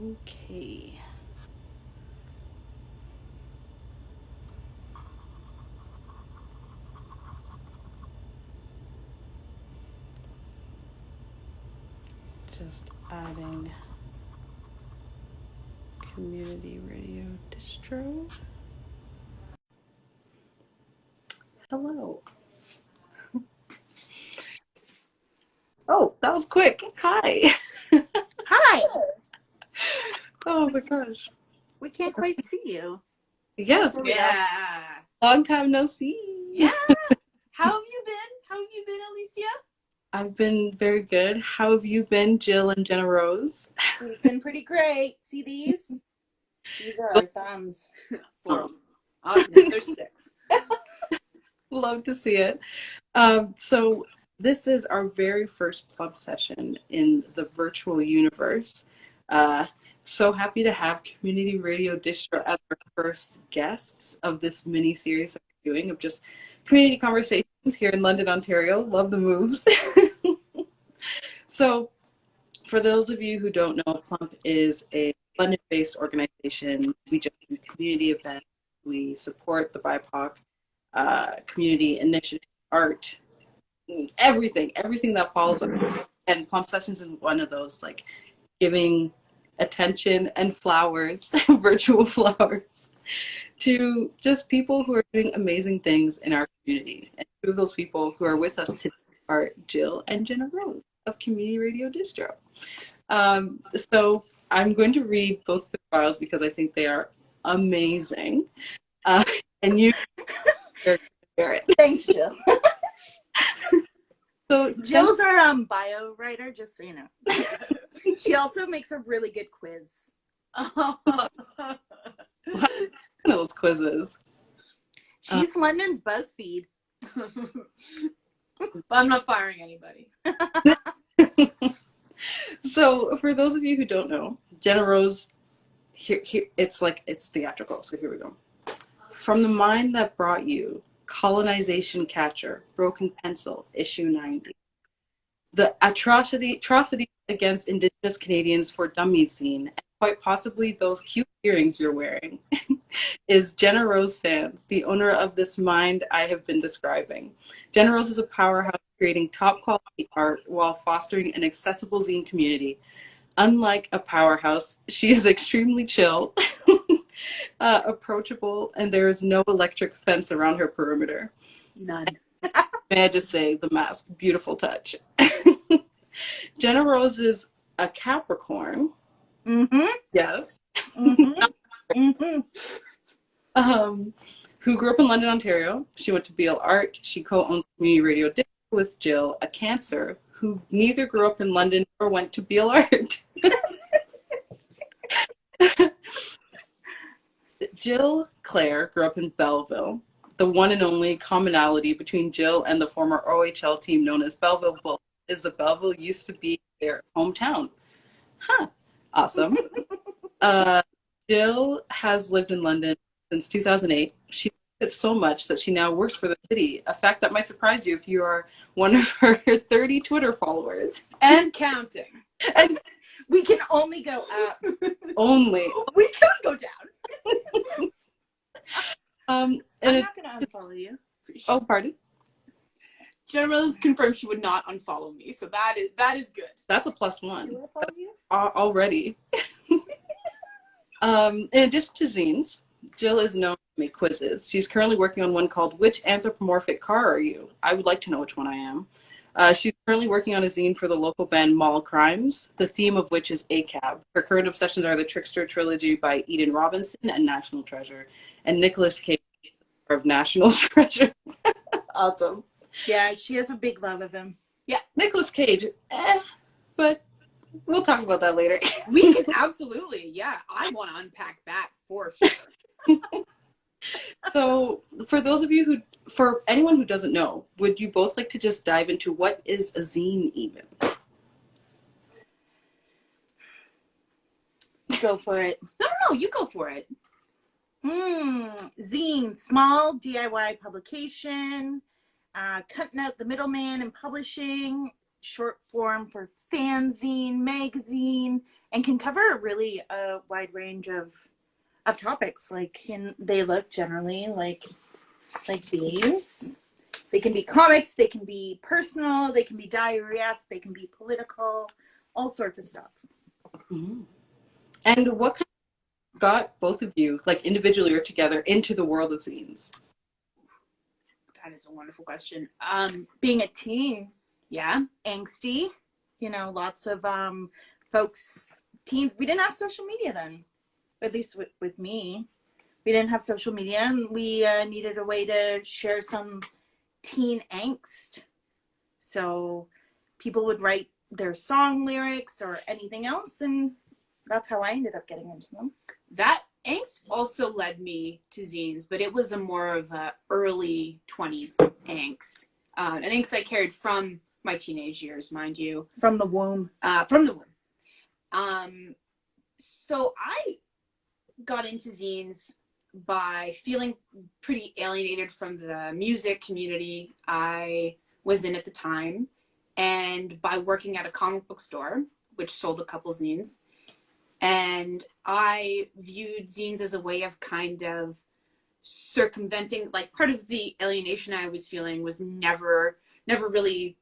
Okay. Just adding community radio distro. Hello. Oh, that was quick. Hi. Hi. Oh my gosh. We can't quite see you. Yes. Yeah. Long time no see. Yeah. How have you been? How have you been, Alicia? I've been very good. How have you been, Jill and Jenna Rose? We've been pretty great. See these? These are our thumbs. Oh, There's six. love to see it. So this is our very first Plump session in the virtual universe. Uh, so happy to have Community Radio Distro as our first guests of this mini series that we're doing of just community conversations here in London, Ontario. Love the moves. So for those of you who don't know, Plump is a London-based organization. We just do community events. We support the BIPOC community initiative, art, everything that falls under. And Plum Sessions is one of those, like giving attention and flowers, virtual flowers, to just people who are doing amazing things in our community. And two of those people who are with us today are Jill and Jenna Rose of Community Radio Distro. So I'm going to read both the files because I think they are amazing. And you are it. Thanks, Jill. So Jill's our bio writer, just so you know. She also makes a really good quiz. One of those quizzes. She's London's BuzzFeed. I'm not firing anybody. So for those of you who don't know, Jenna Rose, here it's theatrical, so here we go. From the mind that brought you Colonization Catcher, Broken Pencil, issue 90. The atrocity against Indigenous Canadians for Dummies scene, and quite possibly those cute earrings you're wearing, is Jenna Rose Sands, the owner of this mind I have been describing. Jenna Rose is a powerhouse creating top quality art while fostering an accessible zine community. Unlike a powerhouse, she is extremely chill, approachable, and there is no electric fence around her perimeter. None. May I just say, the mask, beautiful touch. Jenna Rose is a Capricorn. Mm-hmm. Yes. Mm-hmm. Mm-hmm. Who grew up in London, Ontario. She went to BL Art. She co-owns Community Radio Distro with Jill, a Cancer, who neither grew up in London or went to BL Art. Jill Clare grew up in Belleville. The one and only commonality between Jill and the former OHL team known as Belleville Bulls is that Belleville used to be their hometown. Huh. Awesome. Jill has lived in London since 2008. She likes it so much that she now works for the city, a fact that might surprise you if you are one of her 30 Twitter followers. And counting. And we can only go up. Only. We could go down. I'm not going to unfollow you. Oh, pardon? Jenna Rose confirmed she would not unfollow me, so that is good. That's a +1. Do I follow you? Already. In addition to zines, Jill is known to make quizzes. She's currently working on one called Which Anthropomorphic Car Are You? I would like to know which one I am. She's currently working on a zine for the local band Mall Crimes, the theme of which is ACAB. Her current obsessions are the Trickster trilogy by Eden Robinson and National Treasure, and Nicolas Cage of National Treasure. Awesome. Yeah, she has a big love of him. Yeah, Nicolas Cage, but we'll talk about that later. We can absolutely, yeah. I want to unpack that for sure. So, for anyone who doesn't know, would you both like to just dive into what is a zine even? Go for it. No, you go for it. Zine, small DIY publication, cutting out the middleman and publishing. short form for fanzine, magazine, and can cover really a wide range of topics. Like they look generally like these. They can be comics, they can be personal, they can be diaries, they can be political, all sorts of stuff. Mm-hmm. And what kind of got both of you, like individually or together, into the world of zines? That is a wonderful question. Being a teen, Yeah. angsty, lots of teens. We didn't have social media then, at least with me. We didn't have social media, and we needed a way to share some teen angst. So people would write their song lyrics or anything else, and that's how I ended up getting into them. That angst also led me to zines, but it was a more of a early 20s angst. An angst I carried from my teenage years, mind you. From the womb. From the womb. So I got into zines by feeling pretty alienated from the music community I was in at the time, and by working at a comic book store, which sold a couple zines. And I viewed zines as a way of kind of circumventing, like, part of the alienation I was feeling was never really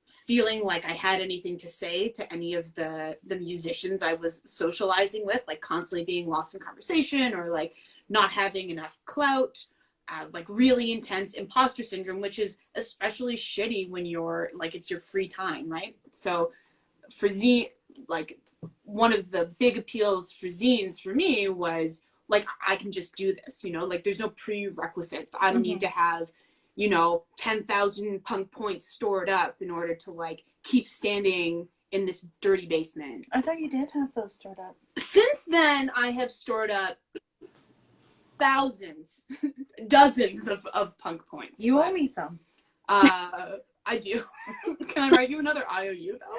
feeling like I had anything to say to any of the musicians I was socializing with, like constantly being lost in conversation or like not having enough clout, like really intense imposter syndrome, which is especially shitty when you're like, it's your free time, right? So for like one of the big appeals for zines for me was like, I can just do this, like there's no prerequisites. I don't need to have 10,000 punk points stored up in order to like keep standing in this dirty basement. I thought you did have those stored up. Since then, I have stored up thousands, dozens of punk points. You owe me some. I do. Can I write you another IOU though?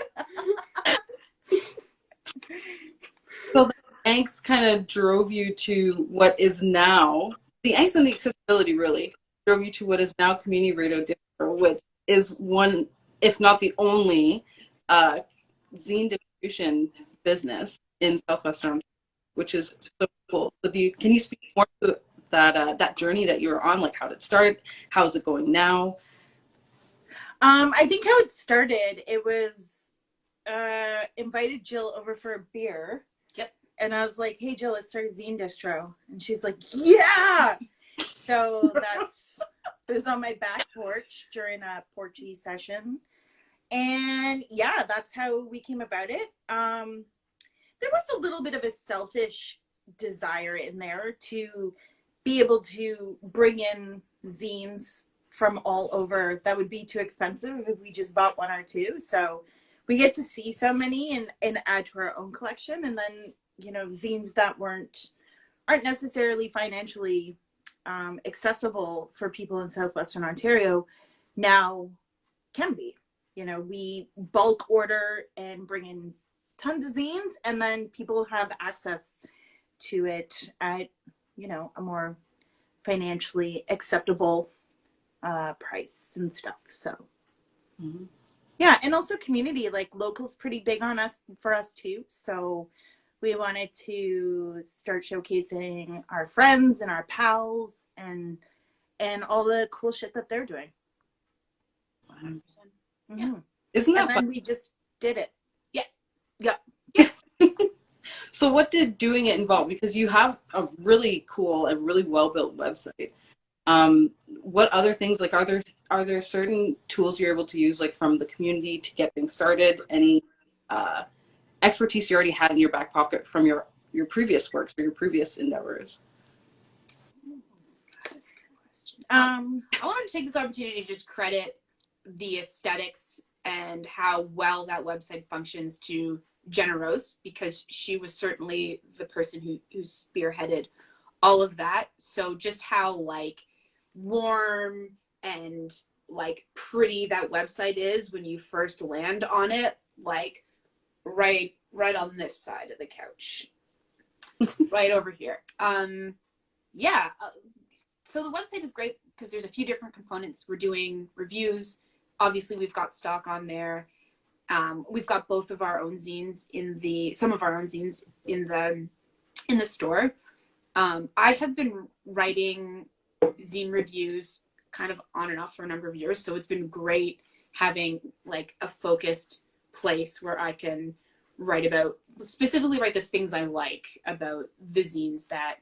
So the angst kind of drove you to what is now, the angst and the accessibility really drove you to what is now Community Radio Distro, which is one, if not the only, zine distribution business in Southwestern Ontario, which is so cool. So can you speak more to that journey that you were on? Like, how did it start? How is it going now? I think how it started, it was invited Jill over for a beer. Yep. And I was like, hey, Jill, let's start a zine distro. And she's like, yeah! So it was on my back porch during a porchy session. And yeah, that's how we came about it. There was a little bit of a selfish desire in there to be able to bring in zines from all over. That would be too expensive if we just bought one or two. So we get to see so many and add to our own collection. And then, zines that aren't necessarily financially accessible for people in Southwestern Ontario now can be. We bulk order and bring in tons of zines, and then people have access to it at a more financially acceptable price and stuff. So yeah, and also community, like locals pretty big for us too. So we wanted to start showcasing our friends and our pals and all the cool shit that they're doing. 100%. Mm-hmm. Yeah. Isn't that and fun? then we just did it. Yeah. So what did doing it involve? Because you have a really cool and really well-built website. What other things, like, are there certain tools you're able to use, like, from the community to get things started? Any expertise you already had in your back pocket from your previous works or your previous endeavors? That's a good question. I wanted to take this opportunity to just credit the aesthetics and how well that website functions to Jenna Rose, because she was certainly the person who spearheaded all of that. So just how like warm and like pretty that website is when you first land on it, like right on this side of the couch, right over here. So the website is great because there's a few different components. We're doing reviews. Obviously, we've got stock on there. We've got both of our own zines some of our own zines in the store. I have been writing zine reviews kind of on and off for a number of years, so it's been great having like a focused place where I can specifically write the things I like about the zines that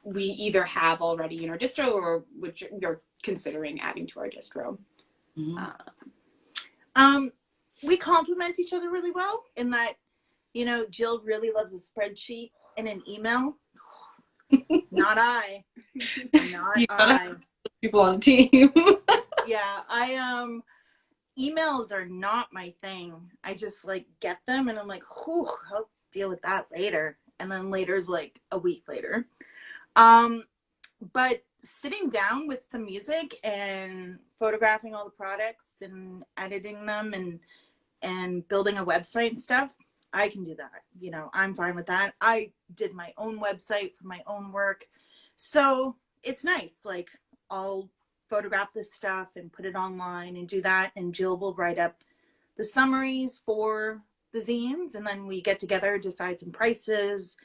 we either have already in our distro or which we're considering adding to our distro. Mm-hmm. We complement each other really well in that, Jill really loves a spreadsheet and an email. Not I. Not I. People on a team. Yeah, emails are not my thing. I just like get them and I'm like, whew, I'll deal with that later. And then later is like a week later. But sitting down with some music and photographing all the products and editing them and building a website and stuff, I can do that. I'm fine with that. I did my own website for my own work. So it's nice. Like I'll photograph this stuff and put it online and do that. And Jill will write up the summaries for the zines. And then we get together, decide some prices,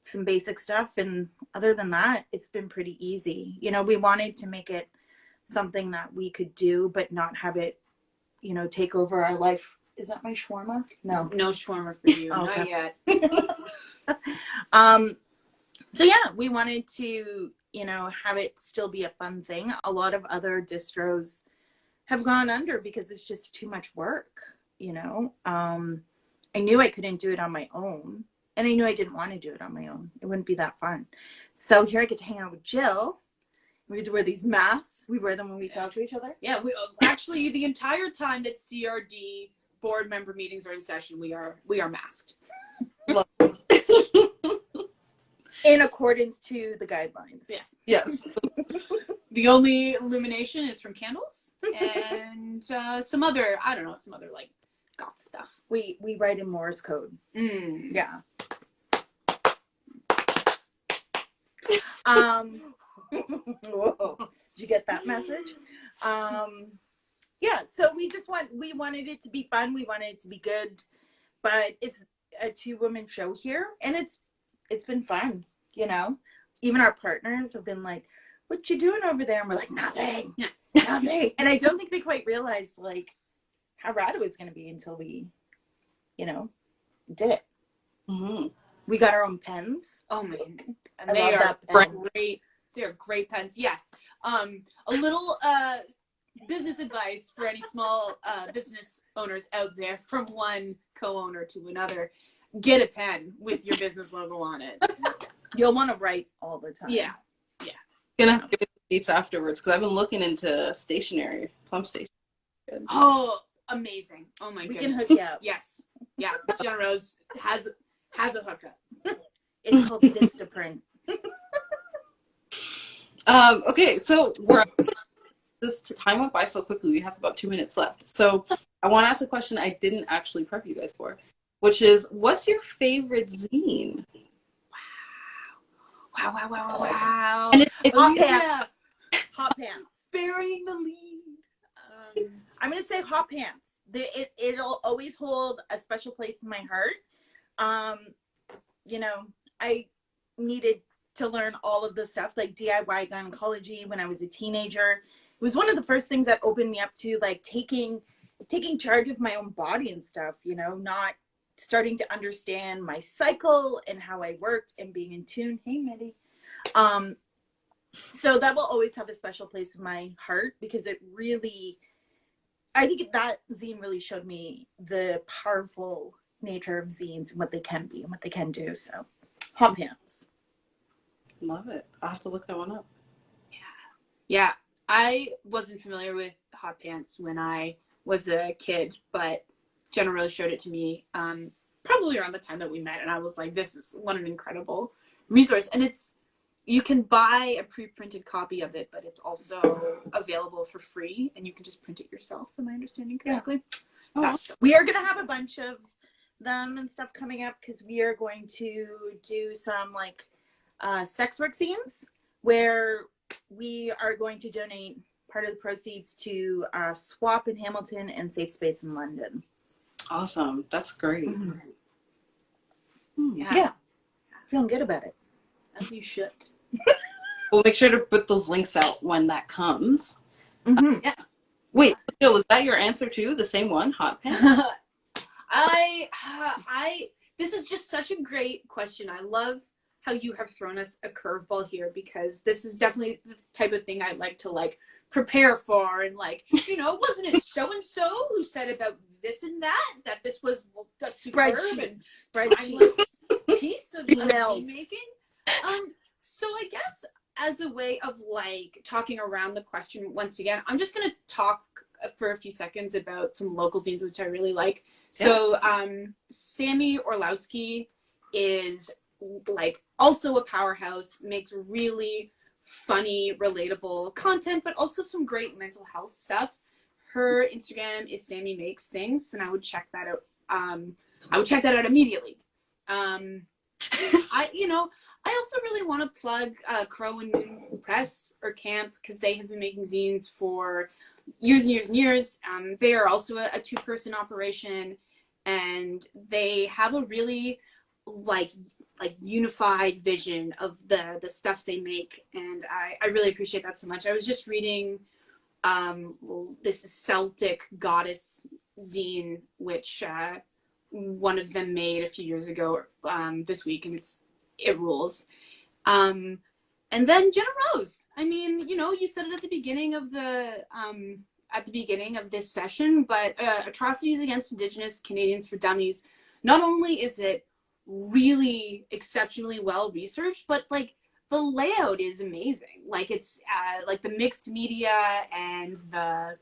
some basic stuff. And other than that, it's been pretty easy. We wanted to make it something that we could do, but not have it, take over our life. Is that my shawarma? No shawarma for you. Okay. Not yet. So yeah, we wanted to, have it still be a fun thing. A lot of other distros have gone under because it's just too much work. I knew I couldn't do it on my own, and I knew I didn't want to do it on my own. It wouldn't be that fun. So here I get to hang out with Jill. We get to wear these masks. We wear them when we talk to each other. Yeah, we actually the entire time that CRD board member meetings are in session, we are masked. In accordance to the guidelines. Yes. The only illumination is from candles and some other like goth stuff. We write in Morse code. Yeah. Whoa. Did you get that message? Yeah, so we wanted it to be fun. We wanted it to be good, but it's a 2-woman show here, and it's been fun. Even our partners have been like, "What you doing over there?" And we're like, "Nothing, nothing." And I don't think they quite realized like how rad it was going to be until we, did it. Mm-hmm. We got our own pens. Oh my God. And I they love are that pen. great. They are great pens. Yes. A little business advice for any small business owners out there, from one co-owner to another: get a pen with your business logo on it. You'll want to write all the time. Yeah. Gonna have to give it the dates afterwards because I've been looking into stationery, Plump Station. Good. Oh, amazing! Oh my We goodness. can hook you up. Yes. Yeah. Jenna Rose has a hookup. It's called Vistaprint. Okay, so this time went by so quickly. We have about 2 minutes left. So I want to ask a question I didn't actually prep you guys for, which is, what's your favorite zine? Wow. And if Hot you- pants. Hot pants. Burying the lead. I'm going to say hot pants. It'll always hold a special place in my heart. I needed to learn all of the stuff like DIY gynecology when I was a teenager. It was one of the first things that opened me up to like taking charge of my own body and stuff, not starting to understand my cycle and how I worked and being in tune. Hey, Mitty. So that will always have a special place in my heart because I think that zine really showed me the powerful nature of zines and what they can be and what they can do. So hot pants. Love it. I'll have to look that one up. Yeah. I wasn't familiar with hot pants when I was a kid, but Jenna really showed it to me probably around the time that we met, and I was like, this is what an incredible resource. And you can buy a pre-printed copy of it, but it's also available for free, and you can just print it yourself. Am I understanding correctly? Yeah. We are going to have a bunch of them and stuff coming up because we are going to do some like sex work scenes where we are going to donate part of the proceeds to Swap in Hamilton and Safe Space in London. Awesome. That's great. Mhm. Yeah, Yeah. Feeling good about it. as you should. We'll make sure to put those links out when that comes. Mm-hmm. Yeah. Wait, Jill, was that your answer too? The same one? Hot pan? This is just such a great question. I love how you have thrown us a curveball here, because this is definitely the type of thing I'd like to like prepare for, and like, you know, wasn't it so and so who said about this and that this was a superb and timeless piece of Emails. zine making? So I guess as a way of like talking around the question once again, I'm just gonna talk for a few seconds about some local zines which I really like. So Sammy Orlowski is like also a powerhouse, makes really funny, relatable content, but also some great mental health stuff. Her Instagram is Sammy Makes Things, and I would check that out. I would check that out immediately. I also really want to plug Crow and Moon Press or Camp, because they have been making zines for years and years and years. They are also a two-person operation, and they have a really like unified vision of the stuff they make, and I really appreciate that so much. I was just reading this Celtic goddess zine, which one of them made a few years ago this week, and it rules. And then Jenna Rose. I mean, you know, you said it at the beginning of this session, but Atrocities Against Indigenous Canadians for Dummies, not only is it really exceptionally well researched, but like the layout is amazing. Like it's like the mixed media and the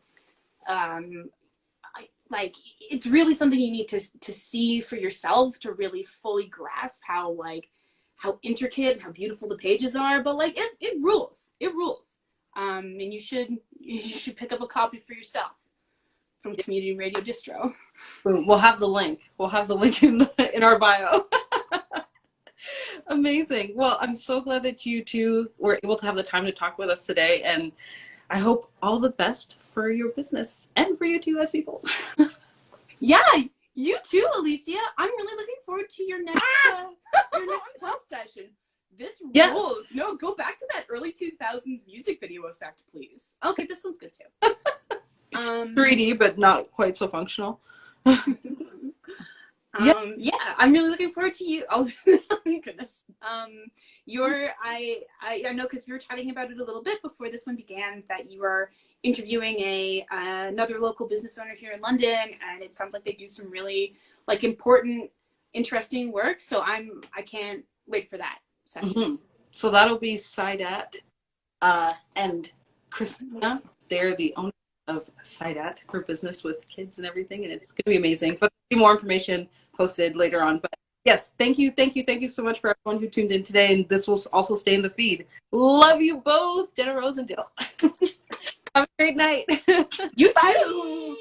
like it's really something you need to see for yourself to really fully grasp how intricate and how beautiful the pages are. But like it rules. And you should pick up a copy for yourself from Community Radio Distro. We'll have the link. We'll have the link in our bio. Amazing. Well, I'm so glad that you two were able to have the time to talk with us today, and I hope all the best for your business and for you two as people. Yeah, you too, Alicia. I'm really looking forward to your next Plump session. This Yes. rules. No, go back to that early 2000s music video effect, please. Okay, this one's good too. 3D, but not quite so functional. Yeah, I'm really looking forward to you. Oh my goodness. I know, because we were chatting about it a little bit before this one began, that you are interviewing another local business owner here in London, and it sounds like they do some really like important, interesting work. So I can't wait for that session. Mm-hmm. So that'll be Sidat and Christina. They're the owner of Sidat, her business with kids and everything, and it's going to be amazing. But there'll be more information posted later on. But yes, thank you so much for everyone who tuned in today, and this will also stay in the feed. Love you both, Jenna Rose and Dill. Have a great night. You too.